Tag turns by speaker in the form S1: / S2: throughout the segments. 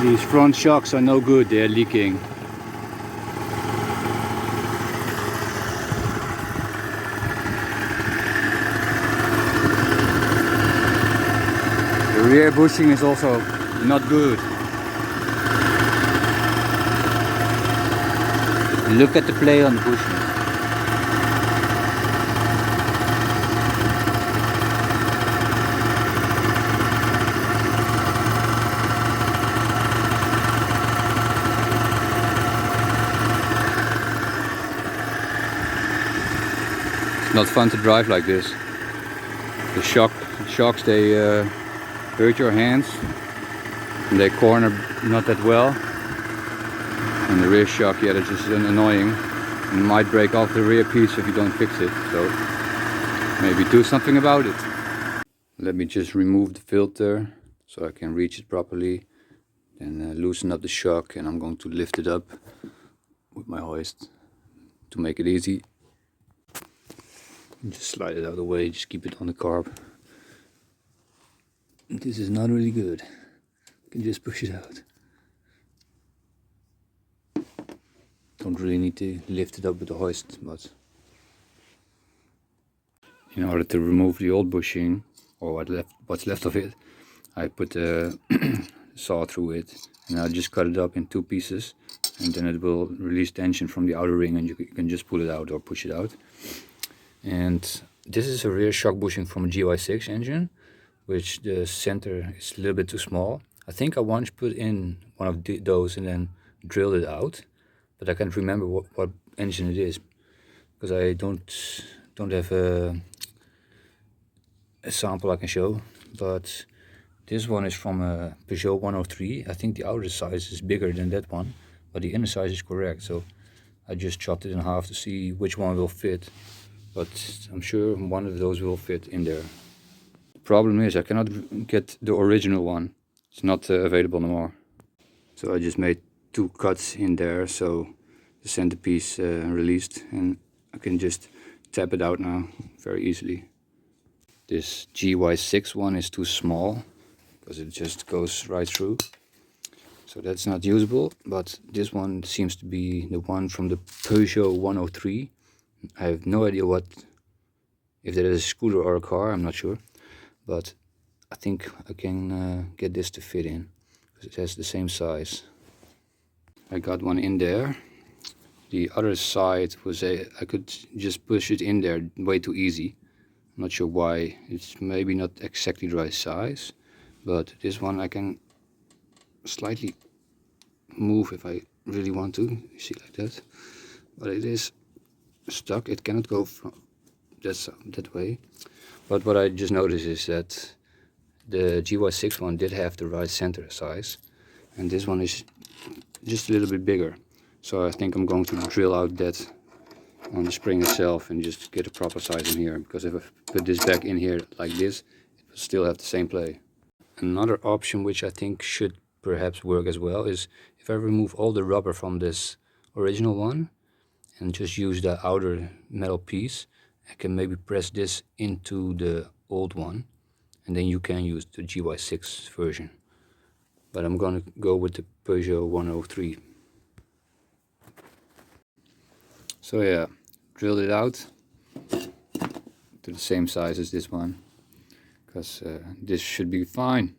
S1: These front shocks are no good, they're leaking. The rear bushing is also not good. Look at the play on the bushing. It's not fun to drive like this. The shocks they hurt your hands and they corner not that well. And the rear shock, yeah, that's just annoying. And it might break off the rear piece if you don't fix it. So maybe do something about it. Let me just remove the filter so I can reach it properly. Then loosen up the shock, and I'm going to lift it up with my hoist to make it easy. Just slide it out of the way, just keep it on the carb. This is not really good. You can just push it out. Don't really need to lift it up with the hoist, but in order to remove the old bushing, or what's left of it, I put a saw through it, and I just cut it up in 2 pieces, and then it will release tension from the outer ring, and you can just pull it out or push it out. And this is a rear shock bushing from a GY6 engine, which the center is a little bit too small. I think I once put in one of those and then drilled it out, but I can't remember what engine it is, because I don't have a sample I can show. But this one is from a Peugeot 103. I think the outer size is bigger than that one, but the inner size is correct. So I just chopped it in half to see which one will fit. But I'm sure one of those will fit in there. The problem is I cannot get the original one. It's not available no more. So I just made 2 cuts in there, so the centerpiece released, and I can just tap it out now very easily. This GY6 one is too small because it just goes right through. So that's not usable, but this one seems to be the one from the Peugeot 103. I have no idea if that is a scooter or a car, I'm not sure, but I think I can get this to fit in because it has the same size. I got one in there. The other side was I could just push it in there way too easy. I'm not sure why. It's maybe not exactly the right size, but this one I can slightly move if I really want to. You see, like that, but it is stuck. It cannot go from that way. But what I just noticed is that the GY6 one did have the right center size, and this one is just a little bit bigger. So I think I'm going to drill out that on the spring itself and just get a proper size in here, because if I put this back in here like this, it will still have the same play. Another option which I think should perhaps work as well is if I remove all the rubber from this original one and just use the outer metal piece, I can maybe press this into the old one, and then you can use the GY6 version. But I'm gonna go with the Peugeot 103. So yeah, drilled it out to the same size as this one, because this should be fine.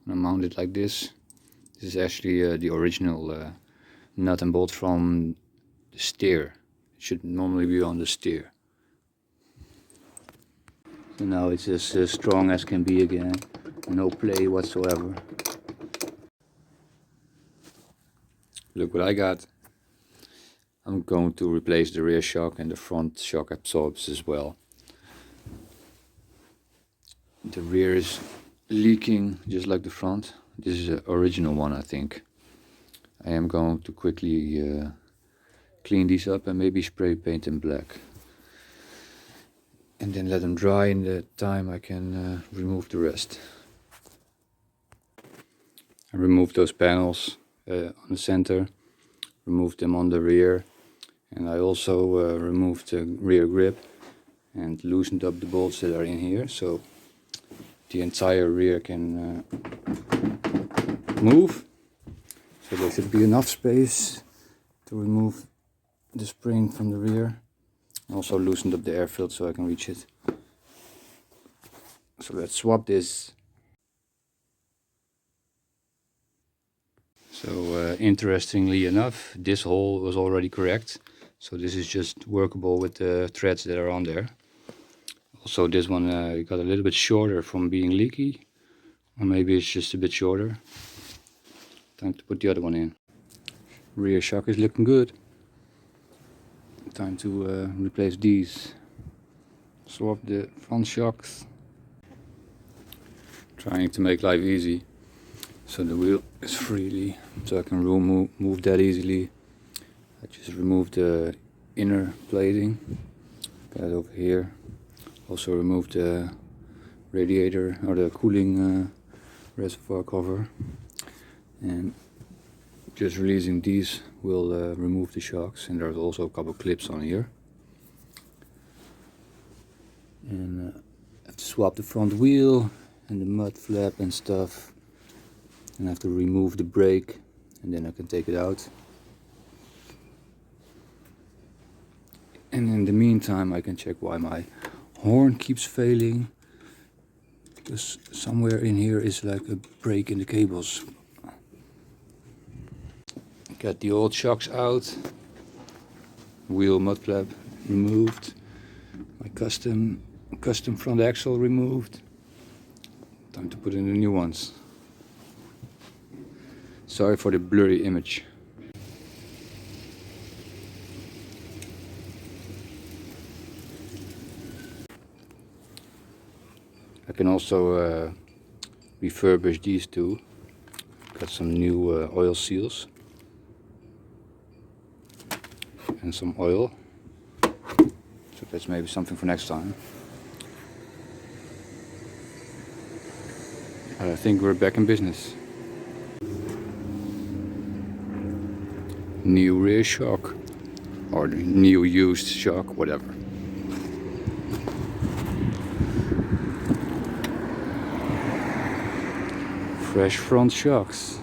S1: I'm gonna mount it like this. This is actually the original nut and bolt from the steer. It should normally be on the steer. So now it's as strong as can be again. No play whatsoever. Look what I got. I'm going to replace the rear shock, and the front shock absorbs as well. The rear is leaking just like the front. This is an original one, I think. I am going to quickly clean these up and maybe spray paint them black. And then let them dry. In the time I can remove the rest. I removed those panels on the center, removed them on the rear, and I also removed the rear grip and loosened up the bolts that are in here, so the entire rear can move. So there should be enough space to remove the spring from the rear. I also loosened up the air filter so I can reach it. So let's swap this. So interestingly enough, this hole was already correct. So this is just workable with the threads that are on there. Also this one got a little bit shorter from being leaky. Or maybe it's just a bit shorter. Time to put the other one in. Rear shock is looking good. Time to replace these. Swap the front shocks. Trying to make life easy. So the wheel is freely, so I can move that easily. I just remove the inner plating. Got it over here. Also remove the radiator or the cooling reservoir cover. And just releasing these will remove the shocks, and there's also a couple clips on here. And I have to swap the front wheel and the mud flap and stuff, and I have to remove the brake, and then I can take it out. And in the meantime I can check why my horn keeps failing, because somewhere in here is like a break in the cables. Got the old shocks out, wheel mud flap removed, my custom front axle removed. Time to put in the new ones. Sorry for the blurry image. I can also refurbish these two. Got some new oil seals and some oil. So that's maybe something for next time. I think we're back in business. New rear shock, or the new used shock, whatever. Fresh front shocks.